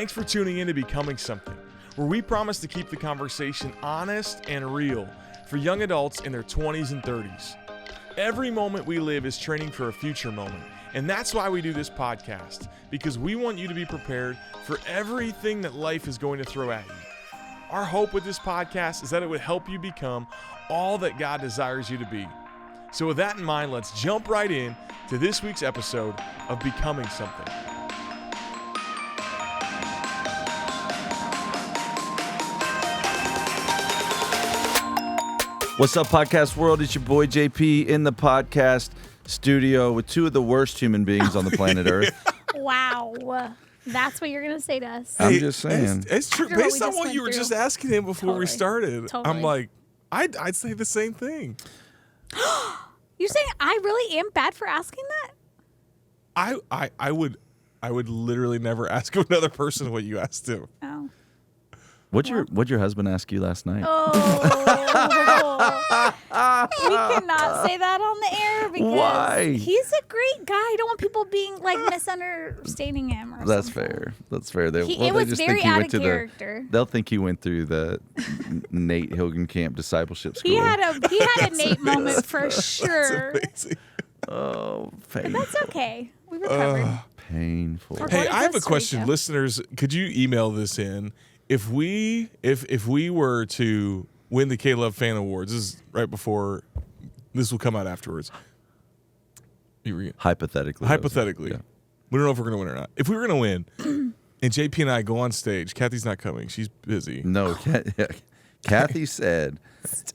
Thanks for tuning in to Becoming Something, where we promise to keep the conversation honest and real for young adults in their 20s and 30s. Every moment we live is training for a future moment, and that's why we do this podcast, because we want you to be prepared for everything that life is going to throw at you. Our hope with this podcast is that it would help you become all that God desires you to be. So with that in mind, let's jump right in to this week's episode of Becoming Something. What's up, podcast world? It's your boy JP in the podcast studio with two of the worst human beings on the planet Earth. Wow. That's what you're going to say to us. I'm just saying. It's true. After what Based we on just what went you were through. just asking him before we Totally. started, Totally. I'm like, I'd say the same thing. You're saying I really am bad for asking that? I would literally never ask another person what you asked him. Oh. What'd your husband ask you last night? We cannot say that on the air because Why? he's a great guy. I don't want people being like misunderstanding him or That's something. fair. That's fair. They It was just very think he out went of to character. they'll think he went through the Nate Hilgenkamp discipleship school. He had a Nate moment for sure. That's amazing. Oh, But painful. that's okay. We recovered. Painful. We're Hey, going to I have a Costa question, Rica. listeners. Could you email this in? If we were to win the K-Love Fan Awards, this is right before this will come out afterwards. Hypothetically. Hypothetically, Yeah. we don't know if we're going to win or not. If we were going to win, and JP and I go on stage, Kathy's not coming; she's busy. No, Kathy said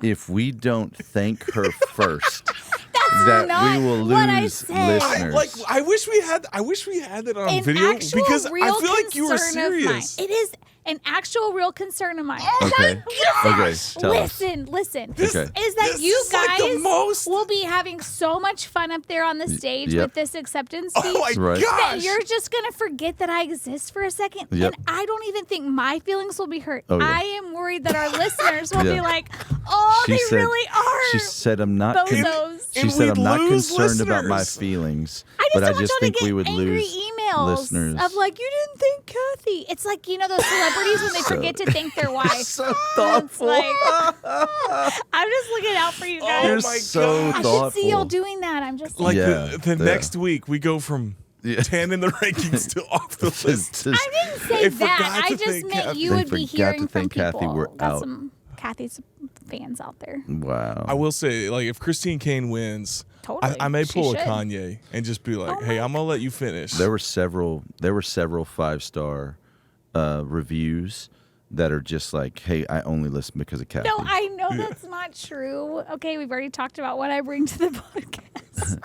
if we don't thank her first, that not we will what I lose said. listeners. I wish we had that on An video actual because I real feel like you were concern of mine. serious. It is an actual real concern of mine. Okay. Okay. Tell us. Listen. This- Okay. Is that this you is like the guys most- will be having so much fun up there on the stage yep. with this acceptance speech Oh my Right. that gosh! you're just going to forget that I exist for a second. Yep. And I don't even think my feelings will be hurt. Oh, yeah. I am worried that our listeners will Yeah. be like, oh, She they said- really are. She said, "I'm not." bozos. She And said, we'd "I'm not lose concerned about my listeners. feelings, I but I just just don't want think y'all to we get would angry lose emails listeners." of like, you didn't thank Kathy. It's like, you know, those celebrities when they forget to thank their wife. so It's thoughtful. like, I'm just looking out for you guys. Oh You're my so gosh. I thoughtful. should see y'all doing that. I'm just Like saying. Yeah, the yeah. next week, we go from Yeah. 10 in the rankings to off the list. Just- I didn't say They that. forgot I to just thank meant Kathy. you They would be forgot hearing to from thank people. Kathy. We're Got out. some Kathy's fans out there. Wow. I will say, like, if Christine Kane wins, Totally. I may She pull a should. Kanye and just be like, Oh "Hey, my I'm gonna let you finish." There were several 5-star reviews that are just like, "Hey, I only listen because of Kathy." No, I know that's not true. Okay, we've already talked about what I bring to the podcast.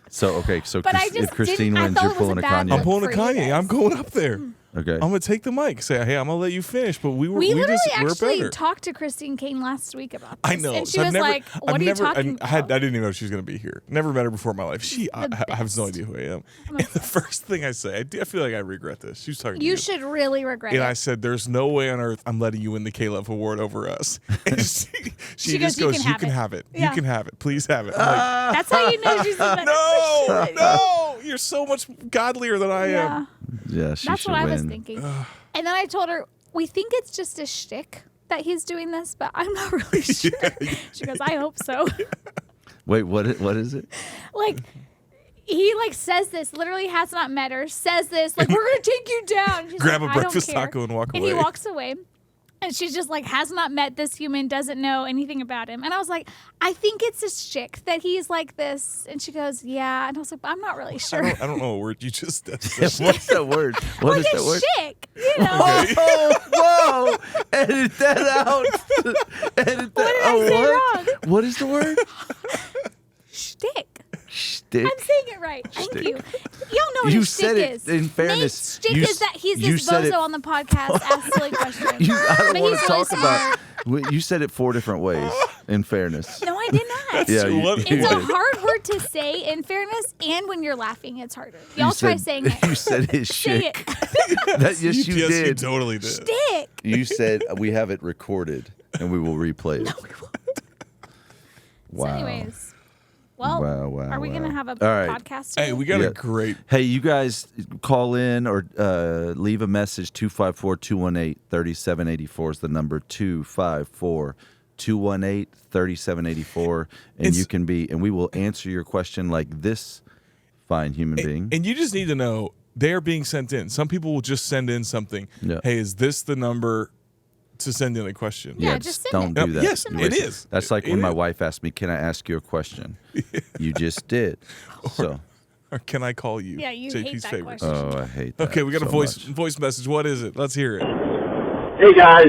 So But I if just Christine didn't- I wins, thought you're it was pulling a a bad Kanye. I'm look pulling a for you Kanye. guys. I'm going up there. Okay. I'm gonna take the mic. Say, "Hey, I'm gonna let you finish." But we We literally we're actually better. talked to Christine Kane last week about this. I know. And she So was like, what are you talking I about? didn't even know she was going to be here. Never met her before in my life. I have no best. idea who I am. And the first thing I say, I feel like I regret this. She was talking to You you. should really regret And it. I said, "There's no way on earth I'm letting you win the K-Love Award over us." And she just goes, "You can have it. You Yeah. can have it. Please have it." I'm like, That's how you know she's a better no, person. no, you're so much godlier than I Yeah. am. Yeah, she That's should what I win. was thinking. And then I told her, we think it's just a shtick that he's doing this, but I'm not really sure. She goes, I hope so. Wait, what is it? Like, he like says this, literally has not met her, says this, like, we're going to take you down. She's Grab like, a "I don't breakfast care." taco and walk And away. he walks away. And she's just like, has not met this human, doesn't know anything about him. And I was like, I think it's a shtick that he's like this. And she goes, yeah. And I was like, I'm not really sure. I don't know what word you just said. What's that word? What is like that a word? shtick, you know? Oh, whoa! Edit that out. Edit that. What did I say wrong? What is the word? Shtick. Shtick. I'm saying it right. Thank Shtick. you. Y'all know what You a said shtick it, is. in fairness, Nate's shtick you is that he's you this said bozo it- on the podcast, asks silly questions. I don't But want he's to really talk about. You said it 4 different ways. In fairness. No, I did not. Yeah, You love it. It's a did. hard word to say, in fairness, and when you're laughing, it's harder. Y'all You try said- saying it. You said his Say shtick. it. Yes, you yes, you did. totally did. Shtick. You said we have it recorded and we will replay it. No, we won't. Wow. So anyways, Well, Wow, are we going to have a All right. podcast? Hey, today? we got Yeah. a great. Hey, you guys call in or leave a message. 254-218-3784 is the number. 254-218-3784. And It's- you can be, and we will answer your question like this fine human being. And you just need to know they are being sent in. Some people will just send in something. Yeah. Hey, is this the number to send in a question? Yeah, just send don't it. do that. Yes, You it waste- is. That's like It when my is. wife asked me, "Can I ask you a question?" You just did. So, Or can I call you? Yeah, you JP's hate that favorite. question. oh, I hate that. Okay, we got a so voice much. message. What is it? Let's hear it. Hey guys,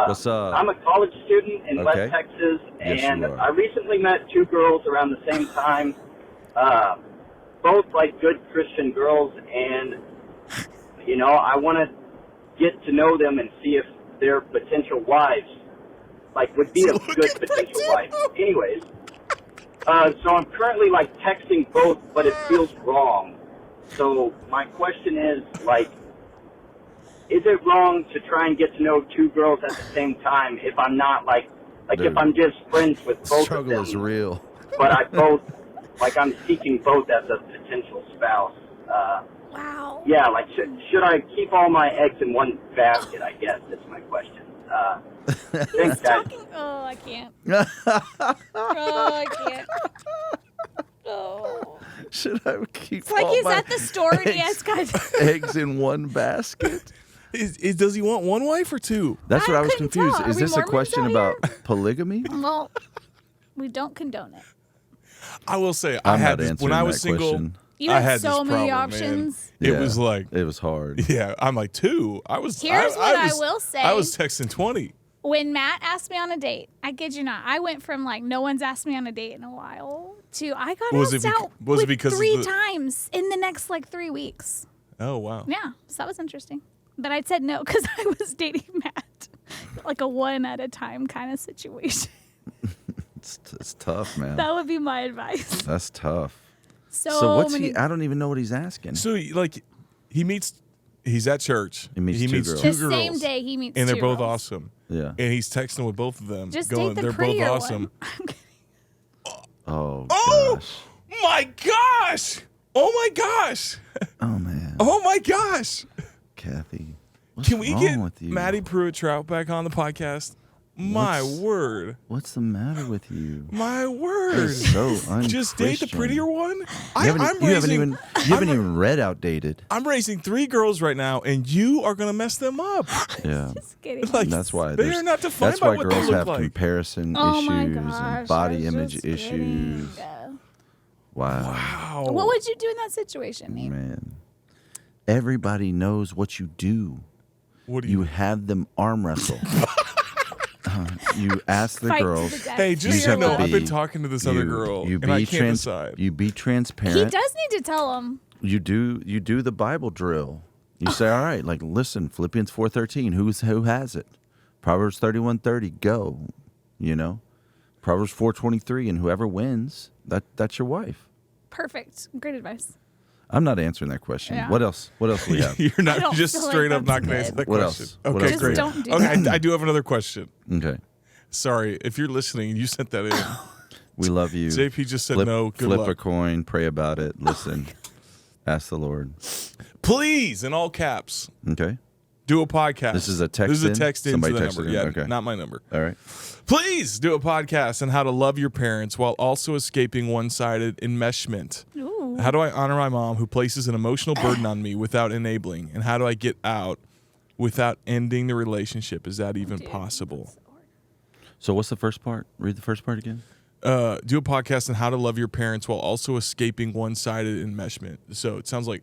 What's up? I'm a college student in Okay. West Texas, Yes, and you are. I recently met two girls around the same time, both like good Christian girls, and I want to get to know them and see if they're potential wives, like would be a good potential wife. Anyways, so I'm currently like texting both, but it feels wrong. So my question is like, is it wrong to try and get to know two girls at the same time if I'm not like Dude. if I'm just friends with both Struggle of is them, real. but I'm seeking both as a potential spouse? Wow. Yeah, like should I keep all my eggs in one basket? I guess that's my question. Thanks, guys. Oh, I can't. Oh, I can't. Oh. Should I keep It's like all he's my at the store and he has got. eggs in one basket? Does he want one wife or two? That's what I I was couldn't confused. tell. Are Is we this a Mormons question out about polygamy? Well, we don't condone it. I will say, I'm I had not this, answering when I was that single. question. You I had had so this many problem, man. options. It Yeah, was like, it was hard. yeah, I'm like two. Here's what I will say. I was texting 20. When Matt asked me on a date, I kid you not, I went from like no one's asked me on a date in a while to I got Was asked it bec- out was it like because of 3 the- times in the next like 3 weeks. Oh, wow. Yeah, so that was interesting. But I said no because I was dating Matt, like a one at a time kind of situation. It's tough, man. That would be my advice. That's tough. So what's many. he? I don't even know what he's asking. So, like, he's at church. He meets two girls. the two same girls, day he meets and they're two both girls. awesome. Yeah. And he's texting with both of them. Just going, date the they're both prettier awesome. one. I'm kidding. Oh Oh gosh. my gosh! Oh my gosh! Oh man. Oh my gosh! Kathy. What's Can we wrong get with you? Maddie Pruitt-Trout back on the podcast? My word! What's the matter with you? My word! You're so Just date the unchristian. prettier one. You haven't even read outdated. I'm raising 3 girls right now, and you are gonna mess them up. Yeah. Just kidding. Like, That's why they are not defined that's by why what girls they look have like. comparison Oh my issues gosh, and body I was image just issues. kidding. Wow. Wow. What would you do in that situation, Nate? Man. Everybody knows what you do. What do You have them arm wrestle. You ask the Fight to girls. the death Hey, for just so your you know, love. I've been talking to this other girl, You and I be can't decide. You be He transparent. does need to tell him. You do the Bible drill. You say, all right, like listen, Philippians 4:13, who has it? Proverbs 31:30, go. You know? Proverbs 4:23, and whoever wins, that's your wife. Perfect. Great advice. I'm not answering that question. Yeah. What else? What else do we have? You're I not don't just feel like straight up not that's going to answer good. that What question. else? What Okay, else? great. Just don't do Okay, that. I do have another question. Okay. Sorry, if you're listening and you sent that in. We love you. JP just said flip, no. Good flip luck. a coin, pray about it, listen. Ask the Lord. Please, in all caps, Okay. do a podcast. This is a text This is a in? text into Somebody the texted number. in? Yeah, Okay. not my number. All right. Please do a podcast on how to love your parents while also escaping one-sided enmeshment. Ooh. How do I honor my mom who places an emotional burden on me without enabling? And how do I get out without ending the relationship? Is that even possible? So what's the first part? Read the first part again. Do a podcast on how to love your parents while also escaping one-sided enmeshment. So it sounds like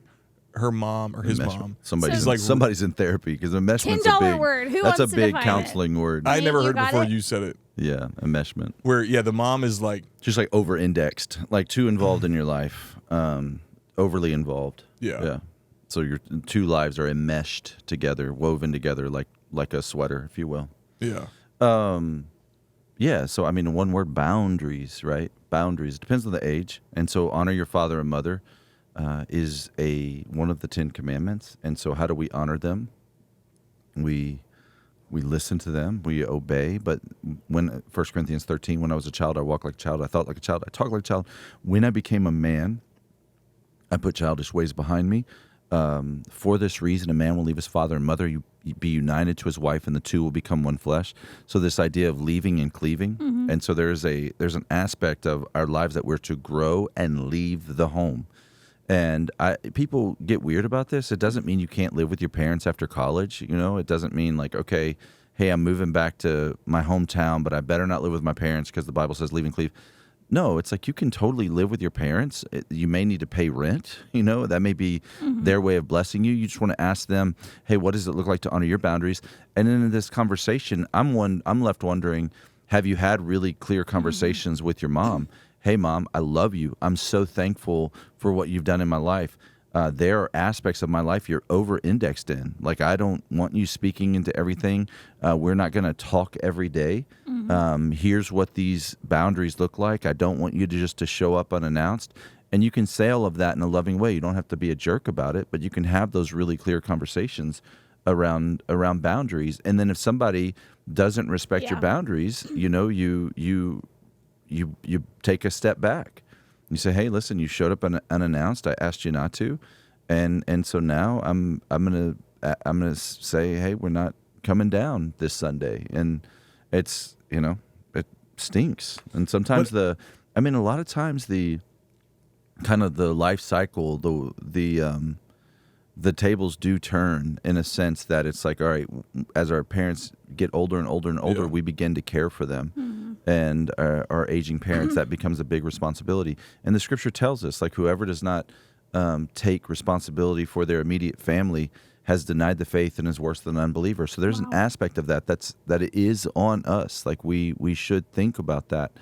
her mom or his Enmeshment. mom. Somebody's So- like somebody's in therapy because enmeshment's a $10 big word. Who that's wants a to big define counseling word. I Nate, never you heard got before it? you said it. Yeah, enmeshment. Where the mom is like, Just like over indexed, like too involved in your life, overly involved. Yeah. Yeah. So your two lives are enmeshed together, woven together like a sweater, if you will. yeah. Yeah, so I mean, one word, boundaries, right? Boundaries. It depends on the age. And so honor your father and mother is one of the 10 commandments. And so how do we honor them? We We listen to them. We obey. But when 1 Corinthians 13, when I was a child, I walked like a child. I thought like a child. I talked like a child. When I became a man, I put childish ways behind me. For this reason, a man will leave his father and mother, be united to his wife, and the two will become one flesh. So this idea of leaving and cleaving, and so there's an aspect of our lives that we're to grow and leave the home. And people get weird about this. It doesn't mean you can't live with your parents after college. It doesn't mean like, okay, hey, I'm moving back to my hometown, but I better not live with my parents because the Bible says leave and cleave. No, it's like you can totally live with your parents. You may need to pay rent. That may be their way of blessing you. You just want to ask them, hey, what does it look like to honor your boundaries? And then in this conversation, I'm left wondering, have you had really clear conversations with your mom? Hey, Mom, I love you. I'm so thankful for what you've done in my life. There are aspects of my life you're over-indexed in. Like, I don't want you speaking into everything. We're not going to talk every day. Here's what these boundaries look like. I don't want you to show up unannounced. And you can say all of that in a loving way. You don't have to be a jerk about it, but you can have those really clear conversations around boundaries. And then if somebody doesn't respect your boundaries, you take a step back. You say, hey, listen, you showed up unannounced. I asked you not to. And so now I'm gonna say, hey, we're not coming down this Sunday. And it's, it stinks. And sometimes a lot of times the kind of the life cycle, the tables do turn in a sense that it's like, all right, as our parents get older and older and older, we begin to care for them. And our aging parents, that becomes a big responsibility. And the scripture tells us, like, whoever does not take responsibility for their immediate family has denied the faith and is worse than an unbeliever. So there's an aspect of that it is on us. Like, we should think about that.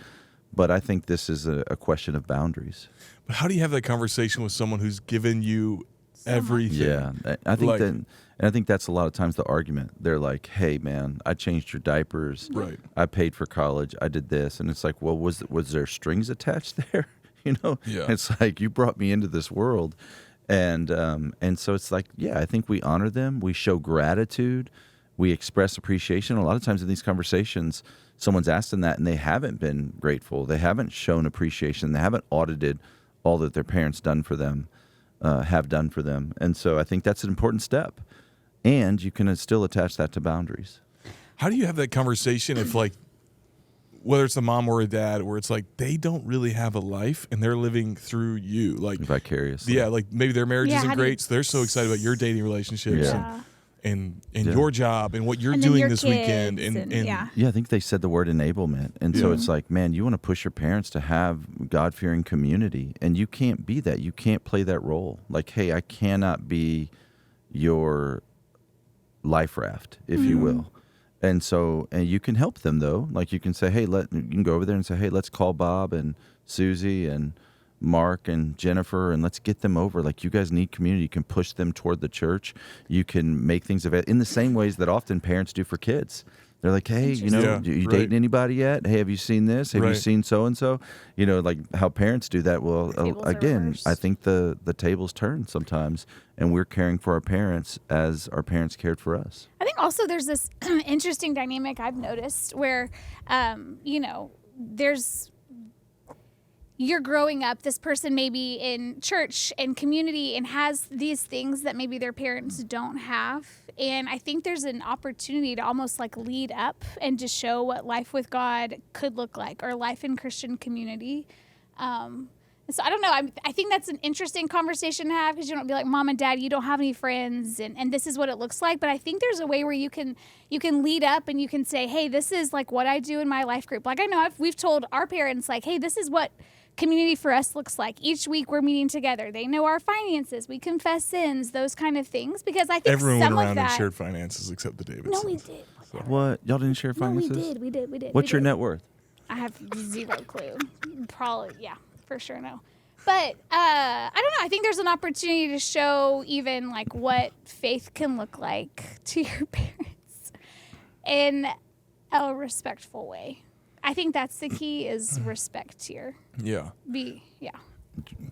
But I think this is a question of boundaries. But how do you have that conversation with someone who's given you everything? Yeah, I think I think that's a lot of times the argument. They're like, hey, man, I changed your diapers. Right. I paid for college. I did this. And it's like, well, was there strings attached there? Yeah. It's like, you brought me into this world. And so it's like, yeah, I think we honor them. We show gratitude. We express appreciation. A lot of times in these conversations, someone's asked them that and they haven't been grateful. They haven't shown appreciation. They haven't audited all that their parents have done for them. And so I think that's an important step. And you can still attach that to boundaries. How do you have that conversation if, like, whether it's a mom or a dad, where it's like they don't really have a life and they're living through you, like vicariously? Yeah, like maybe their marriage isn't great, so they're so excited about your dating relationships and your job and what you're doing this weekend. I think they said the word enablement. And so it's like, man, you want to push your parents to have God-fearing community, and you can't be that. You can't play that role. Like, hey, I cannot be your life raft, if you will. And so, and you can help them though. Like, you can say, hey, you can go over there and say, hey, let's call Bob and Susie and Mark and Jennifer, and let's get them over. Like, you guys need community. You can push them toward the church. You can make things available in the same ways that often parents do for kids. They're like, hey, you dating anybody yet? Hey, have you seen this? Have you seen so-and-so? Like how parents do that. Well, again, I think the tables turn sometimes, and we're caring for our parents as our parents cared for us. I think also there's this interesting dynamic I've noticed where, you're growing up, this person may be in church and community and has these things that maybe their parents don't have. And I think there's an opportunity to almost like lead up and to show what life with God could look like, or life in Christian community. So I don't know. I think that's an interesting conversation to have, because you don't be like, Mom and Dad, you don't have any friends, and this is what it looks like. But I think there's a way where you can lead up and you can say, hey, this is like what I do in my life group. Like, I know we've told our parents, like, hey, this is what community for us looks like. Each week we're meeting together. They know our finances. We confess sins, those kind of things. Because I think everyone some went around of that, and shared finances except the Davidsons. No, we did. So. What? Y'all didn't share finances? No, we did. What's your net worth? I have zero clue. Probably, yeah, for sure no. But I don't know. I think there's an opportunity to show even like what faith can look like to your parents in a respectful way. I think that's the key, is respect here. Yeah.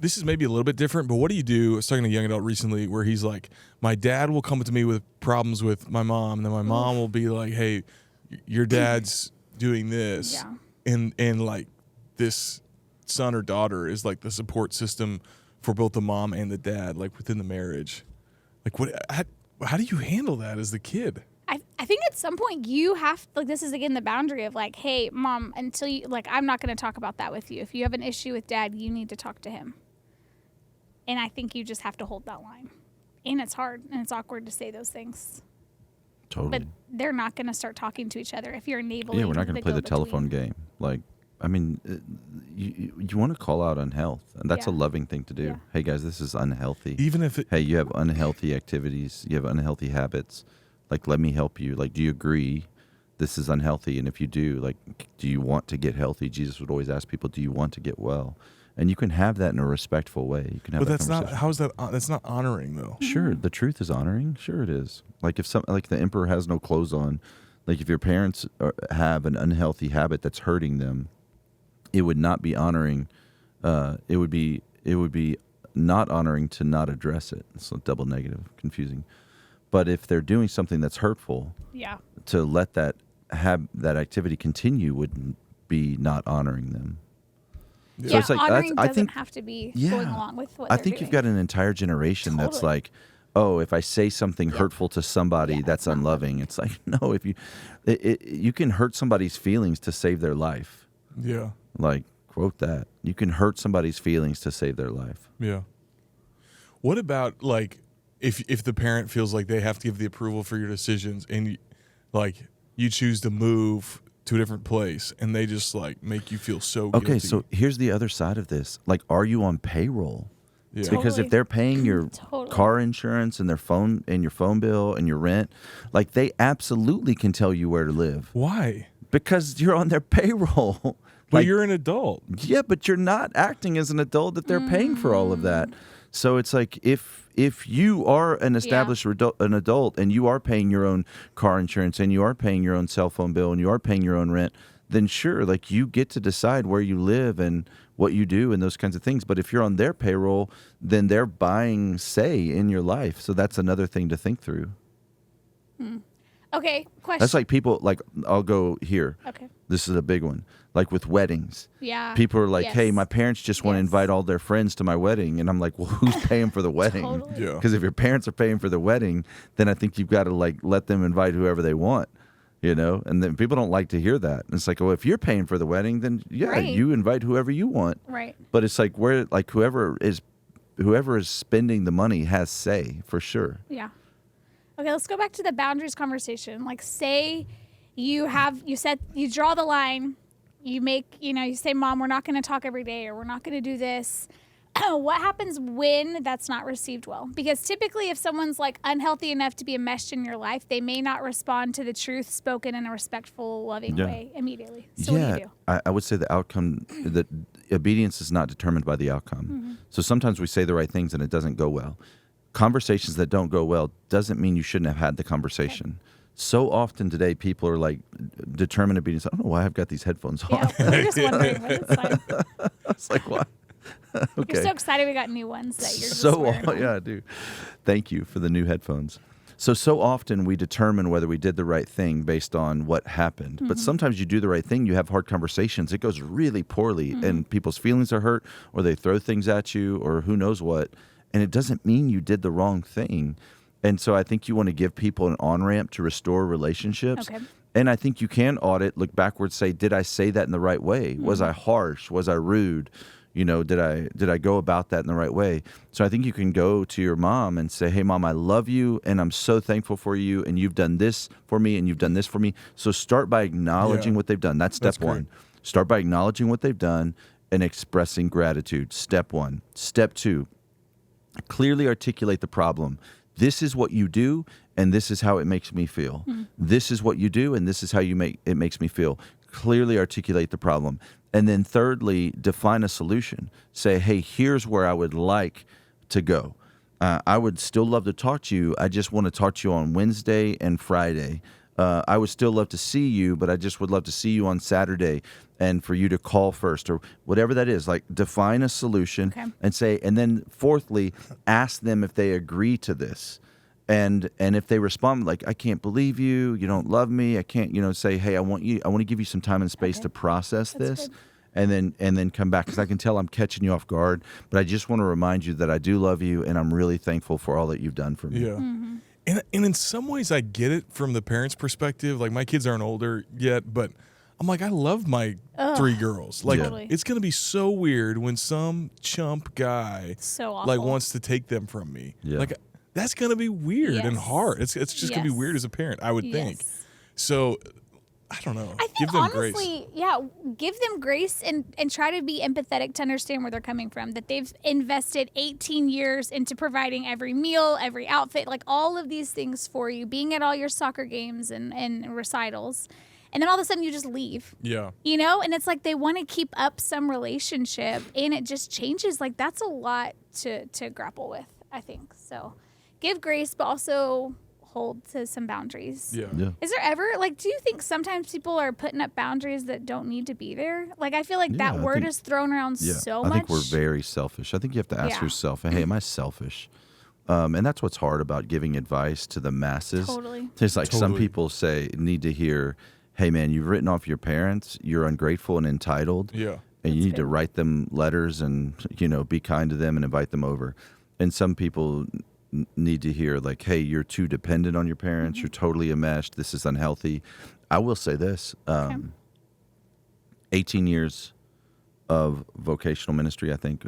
this is maybe a little bit different, but what do you do? I was talking to a young adult recently where he's like, my dad will come to me with problems with my mom, and then my mom will be like, hey, your dad's doing this. Yeah. And like this son or daughter is like the support system for both the mom and the dad, like within the marriage. Like how do you handle that as the kid? I think at some point you have, like, this is again the boundary of like, hey, mom, until you, like, I'm not going to talk about that with you. If you have an issue with dad, you need to talk to him. And I think you just have to hold that line. And it's hard and it's awkward to say those things. Totally. But they're not going to start talking to each other if you're enabling. Yeah, we're not going to play the telephone go-between. game. Like, I mean, you want to call out unhealth, and that's a Yeah. loving thing to do. Yeah. Hey, guys, this is unhealthy. Even if it, Hey, you have unhealthy activities. You have unhealthy habits. Like, let me help you. Like, do you agree this is unhealthy? And if you do, like, do you want to get healthy? Jesus would always ask people, do you want to get well? And you can have that in a respectful way. You can have but that that's not, conversation. how is that, that's not honoring though. Sure, the truth is honoring. Sure, it is. Like if like the emperor has no clothes on, like if your parents have an unhealthy habit that's hurting them, it would not be honoring. It would be not honoring to not address it. It's a double negative, confusing. But if they're doing something that's hurtful, Yeah. to let that activity continue would be not honoring them. Yeah. So it's like honoring I doesn't think have to be yeah, going along with what I they're think doing. you've got an entire generation that's Totally. like, oh, if I say something hurtful to somebody, Yeah, that's that's not unloving. It's like, no, if you can hurt somebody's feelings to save their life. Yeah. Like, quote that. You can hurt somebody's feelings to save their life. Yeah. What about like if the parent feels like they have to give the approval for your decisions and like you choose to move to a different place and they just like make you feel so guilty. Okay, so here's the other side of this. Like, are you on payroll? Yeah. Because Totally. if they're paying your Totally. car insurance and your phone bill and your rent, like they absolutely can tell you where to live Why? because you're on their payroll. But Like, you're an adult. yeah, but you're not acting as an adult if they're paying for all of that. So it's like if you are an established an adult and you are paying your own car insurance and you are paying your own cell phone bill and you are paying your own rent, then sure, like you get to decide where you live and what you do and those kinds of things. But if you're on their payroll, then they're buying say in your life. So that's another thing to think through. Okay, question. That's like people like I'll go here. Okay. This is a big one. Like with weddings. Yeah. People are like, hey, Yes. my parents just want to Yes. invite all their friends to my wedding. And I'm like, well, who's paying for the wedding? Totally. Yeah. Because if your parents are paying for the wedding, then I think you've got to like let them invite whoever they want, you know? And then people don't like to hear that. And it's like, well, if you're paying for the wedding, then yeah, Right. you invite whoever you want. Right. But it's like where like whoever is spending the money has say for sure. Yeah. Okay, let's go back to the boundaries conversation. Like, say you draw the line, you say, Mom, we're not going to talk every day, or we're not going to do this. What happens when that's not received well? Because typically if someone's like unhealthy enough to be enmeshed in your life, they may not respond to the truth spoken in a respectful, loving Yeah. way immediately. So what do you do? I would say the outcome, that obedience is not determined by the outcome. So sometimes we say the right things and it doesn't go well. Conversations that don't go well doesn't mean you shouldn't have had the conversation. So often today, people are like determined obedience. I don't know why I've got these headphones on. Yeah, we're just wondering, but it's fine. It's like, why? Okay. You're so excited we got new ones that you're just So wearing on. yeah, I do. Thank you for the new headphones. So often we determine whether we did the right thing based on what happened. But sometimes you do the right thing, you have hard conversations, it goes really poorly and people's feelings are hurt or they throw things at you or who knows what. And it doesn't mean you did the wrong thing. And so I think you want to give people an on-ramp to restore relationships. Okay. And I think you can audit, look backwards, say, did I say that in the right way? Was I harsh? Was I rude? You know, did I go about that in the right way? So I think you can go to your mom and say, hey, Mom, I love you, and I'm so thankful for you, and you've done this for me, and you've done this for me. So start by acknowledging Yeah. what they've done. That's step That's great. one. Start by acknowledging what they've done and expressing gratitude. Step one. Step two, clearly articulate the problem. This is what you do, and this is how it makes me feel. This is what you do, and this is how it makes me feel. Clearly articulate the problem. And then thirdly, define a solution. Say, hey, here's where I would like to go. I would still love to talk to you. I just want to talk to you on Wednesday and Friday. I would still love to see you, but I just would love to see you on Saturday and for you to call first or whatever that is. Like define a solution and say, and then fourthly, ask them if they agree to this. And if they respond like, I can't believe you, you don't love me, I can't, say, hey, I want to give you some time and space to process this. Good. And then come back, because I can tell I'm catching you off guard. But I just want to remind you that I do love you, and I'm really thankful for all that you've done for me. Yeah. Mm-hmm. And in some ways, I get it from the parents' perspective. Like, my kids aren't older yet, but I'm like, I love my 3 girls. Like, Totally. it's going to be so weird when some chump guy So awful. like wants to take them from me. Yeah. Like, that's going to be weird and Yes. hard. It's just going to be Yes. weird as a parent, I would think. Yes. So, I don't know. I think Give them honestly, grace. yeah, give them grace and try to be empathetic to understand where they're coming from. That they've invested 18 years into providing every meal, every outfit, like all of these things for you, being at all your soccer games and recitals. And then all of a sudden you just leave. Yeah. And it's like they want to keep up some relationship and it just changes. Like that's a lot to grapple with, I think. So give grace, but also hold to some boundaries. Yeah. Yeah. Is there ever, do you think sometimes people are putting up boundaries that don't need to be there? Like, I feel like Yeah, that I word think- is thrown around so much. I think we're very selfish. I think you have to ask Yeah. yourself, hey, am I selfish? And that's what's hard about giving advice to the masses. Totally. It's like some Totally. people need to hear, hey, man, you've written off your parents. You're ungrateful and entitled. Yeah. And you need to good. write them letters and, be kind to them and invite them over. And some people need to hear like, hey, you're too dependent on your parents. You're totally enmeshed. This is unhealthy. I will say this, 18 years of vocational ministry, I think.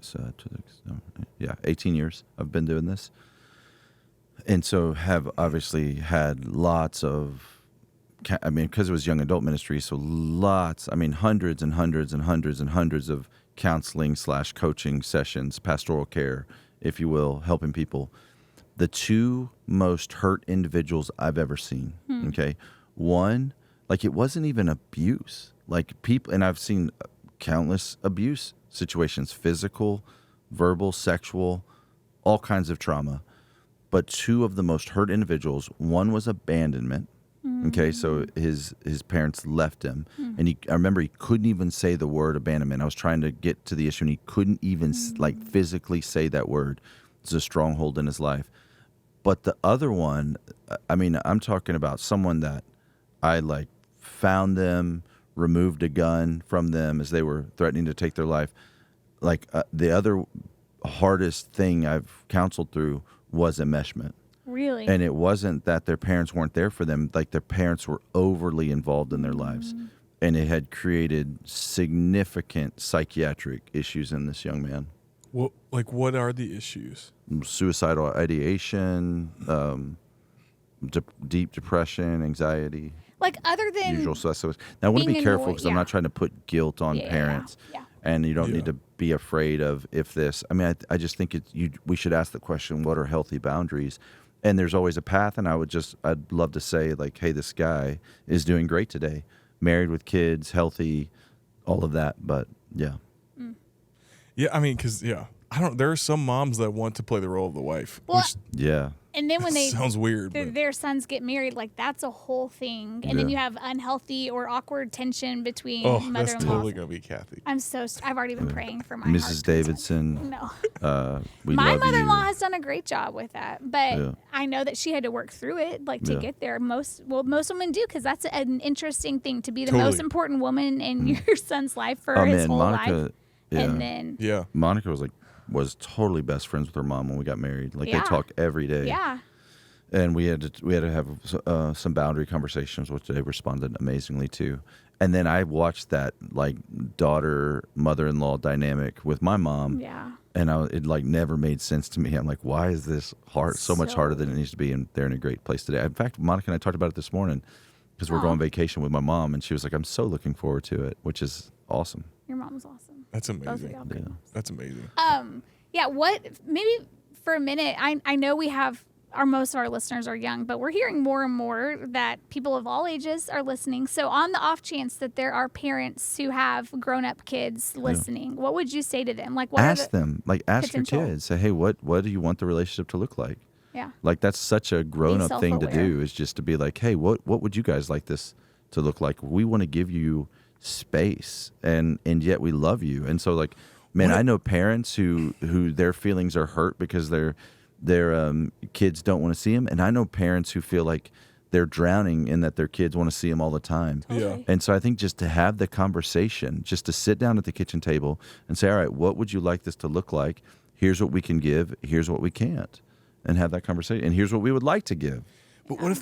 18 years I've been doing this. And so have obviously had lots of, because it was young adult ministry, so hundreds and hundreds and hundreds and hundreds of counseling/coaching sessions, pastoral care, if you will, helping people. The 2 most hurt individuals I've ever seen, okay? One, it wasn't even abuse. People, and I've seen countless abuse situations, physical, verbal, sexual, all kinds of trauma. But 2 of the most hurt individuals, one was abandonment. Okay, so his parents left him, and I remember he couldn't even say the word abandonment. I was trying to get to the issue, and he couldn't even physically say that word. It's a stronghold in his life. But the other one, I'm talking about someone that I found them, removed a gun from them as they were threatening to take their life. The other hardest thing I've counseled through was enmeshment. Really? And it wasn't that their parents weren't there for them. Their parents were overly involved in their lives. And it had created significant psychiatric issues in this young man. What are the issues? Suicidal ideation, deep depression, anxiety, Other than usual suspects. Now, I want to being be careful annoyed, because I'm not trying to put guilt on parents. Yeah. And you don't Yeah. need to be afraid of if this. I just think we should ask the question, what are healthy boundaries? And there's always a path. And I'd love to say hey, this guy is doing great today, married with kids, healthy, all of that. But yeah. Yeah, because, there are some moms that want to play the role of the wife. Well, which Yeah. and then when they sounds weird. But their sons get married, that's a whole thing. And then Yeah. you have unhealthy or awkward tension between that's mother-in-laws. totally going to be Kathy. I've already been praying for my Mrs. heart Davidson, No. we My love mother-in-law you. has done a great job with that, but Yeah. I know that she had to work through it, to Yeah. get there. Most women do, because that's an interesting thing to be the Totally. most important woman in your son's life for Oh, his man, whole Monica, life, yeah. and then Yeah. Monica was totally best friends with her mom when we got married. Yeah. They talk every day. yeah, And we had to have some boundary conversations, which they responded amazingly to. And then I watched that daughter mother-in-law dynamic with my mom, yeah. and it never made sense to me. I'm like, why is this hard? So much harder than it needs to be, and they're in a great place today. In fact, Monica and I talked about it this morning because we're going on vacation with my mom, and she was like, I'm so looking forward to it, which is awesome. Your mom's awesome. That's Both of amazing. y'all great. That's amazing. Yeah, maybe for a minute, I know we have most of our listeners are young, but we're hearing more and more that people of all ages are listening. So on the off chance that there are parents who have grown-up kids listening, what would you say to them? What Ask them, ask your potential- kids, say, hey, what do you want the relationship to look like? Yeah. Like that's such a grown-up thing to self-aware. do, is just to be like, hey, what would you guys like this to look like? We want to give you space, and yet we love you. And so like, man, I know parents who their feelings are hurt because their kids don't want to see them, and I know parents who feel like they're drowning in that their kids want to see them all the time. Totally. And so I think just to have the conversation, just to sit down at the kitchen table and say, all right, what would you like this to look like? Here's what we can give. Here's what we can't. And have that conversation. And here's what we would like to give. But what if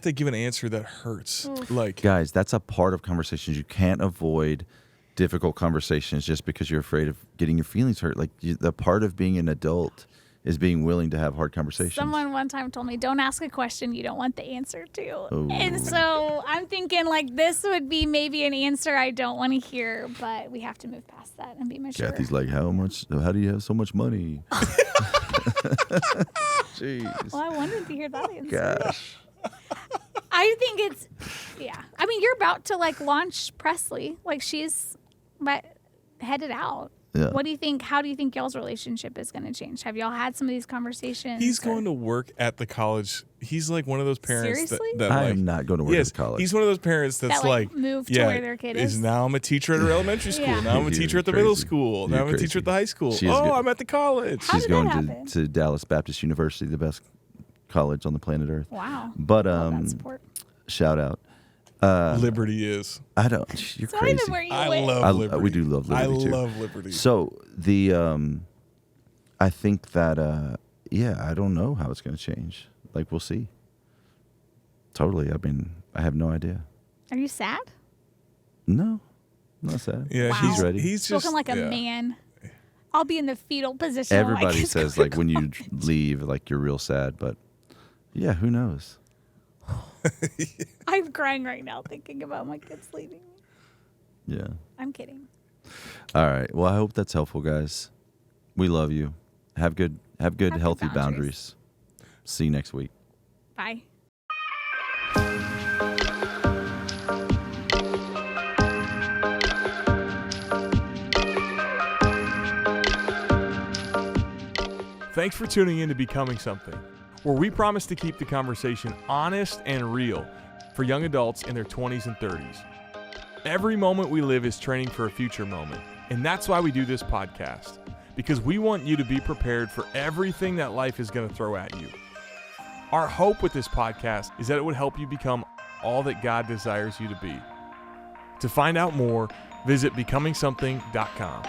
they give an answer that hurts? Like, Guys, that's a part of conversations. You can't avoid difficult conversations just because you're afraid of getting your feelings hurt. Like the part of being an adult is being willing to have hard conversations. Someone one time told me, don't ask a question you don't want the answer to. Oh. And so I'm thinking like this would be maybe an answer I don't want to hear, but we have to move past that and be mature. Kathy's like, how do you have so much money? Jeez. Well, I wanted to hear that answer. Gosh. I think it's, yeah. I mean, you're about to like launch Presley. Like she's headed out. Yeah. What do you think? How do you think y'all's relationship is going to change? Have y'all had some of these conversations? he's going to work at the college. He's like one of those parents Seriously? that I like, am not going to work yes, at college. he's one of those parents that's That, like, like moved to where their kid is? Now I'm a teacher at her elementary school. Yeah. Now I'm a You're teacher at the crazy. middle school. Now You're I'm a teacher at the crazy. high school. She is Oh, good. I'm at the college. How She's did going that happen? to Dallas Baptist University, the best college on the planet Earth. Wow. But Love that support. shout out. Liberty is. I don't. You're It's not crazy. even where you I went. love Liberty. We do love Liberty I too. love Liberty. So the I think that yeah, I don't know how it's going to change. Like we'll see. Totally. I mean, I have no idea. Are you sad? No, I'm not sad. Yeah, Wow. He's ready. He's just Spoken like a yeah. man. I'll be in the fetal position. while my Everybody kids says go like when you leave, like you're real sad, but yeah, who knows? I'm crying right now thinking about my kids leaving me. Yeah. I'm kidding. All right. Well, I hope that's helpful, guys. We love you. Have good, good healthy boundaries. boundaries. See you next week. Bye. Thanks for tuning in to Becoming Something, where we promise to keep the conversation honest and real for young adults in their 20s and 30s. Every moment we live is training for a future moment, and that's why we do this podcast, because we want you to be prepared for everything that life is going to throw at you. Our hope with this podcast is that it would help you become all that God desires you to be. To find out more, visit becomingsomething.com.